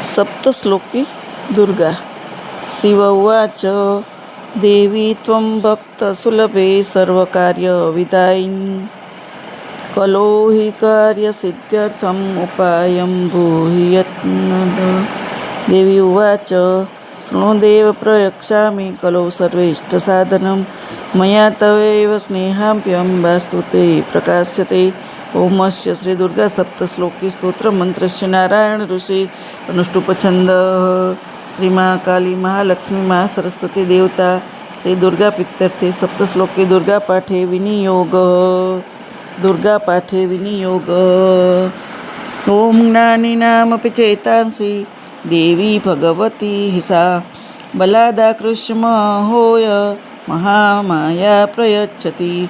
सप्तश्लोकी दुर्गा। शिव उवाच देवी त्वं भक्तसुलभे सर्वकार्यविदायिनी कलो हि कार्यसिद्ध्यर्थम् उपायं ब्रूहि यत्नद। देवी उवाच शृणुदेव प्रयच्छामि कलो सर्वेष्टसाधनं मया तवैव स्नेहाप्यं वास्तु ते प्रकाश्यते। ओमस्य श्री दुर्गा सप्तश्लोकी स्तोत्र मंत्रस्य नारायण ऋषि अनुष्टुप छंद। श्री महाकाली महालक्ष्मी महासरस्वती देवता श्री दुर्गा पित्यर्थे सप्तश्लोकी दुर्गा पाठे विनियोग। दुर्गा पाठे विनियोग। ओम ज्ञानिनामपि चेतांसि देवी भगवती हिसा बलादाकृष्यमहोय महामाया प्रयच्छति।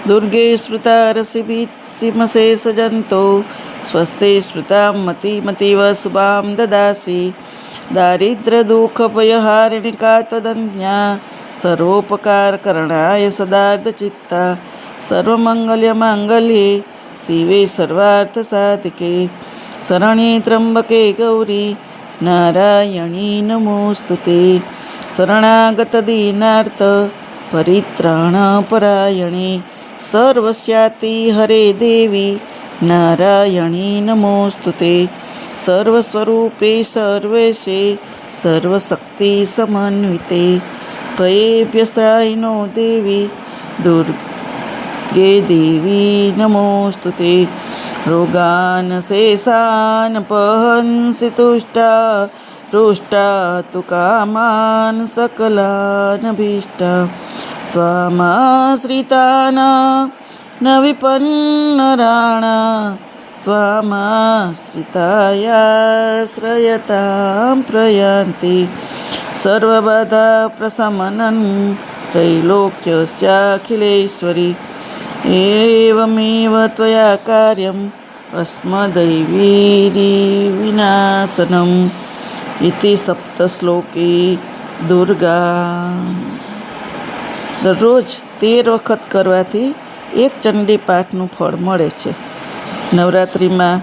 दुर्गे स्मृता रसिभिस्सिमशेषजन्तो स्वस्ते स्मृतां मतिमतीव शुभां ददासि। दारिद्र्यदुःखभयहारिणिका त्वदन्या सर्वोपकारकरणाय सदार्धचित्ता। सर्वमङ्गलमाङ्गल्ये शिवे सर्वार्थसाधिके शरण्ये त्र्यम्बके गौरी नारायणी नमोऽस्तुते। शरणागतदीनार्थ परित्राणपरायणे सर्वस्याति हरे देवी नारायणी नमोऽस्तुते। सर्वस्वरूपे सर्वेशे सर्वशक्तिसमन्विते भयेभ्यस्त्रायिनो देवी दुर्गे देवी नमोऽस्तुते। रोगान् शेषान् पहंसि तुष्टा रुष्टा तु कामान् सकलानभीष्टा। त्वामाश्रितान् न विपन्नराणा त्वामाश्रितायाश्रयतां प्रयान्ति। सर्वबाधा प्रशमनं त्रैलोक्यस्याखिलेश्वरी एवमेव त्वया कार्यम् अस्मदैवीरिविनाशनम् इति सप्तश्लोकी दुर्गा। दररोज 13 વખત કરવાથી એક ચંડી પાઠનું ફળ મળે છે। નવરાત્રિમાં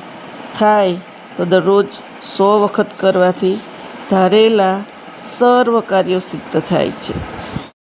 થાય તો દરરોજ 100 વખત કરવાથી ધારેલા સર્વ કાર્યો સિદ્ધ થાય છે।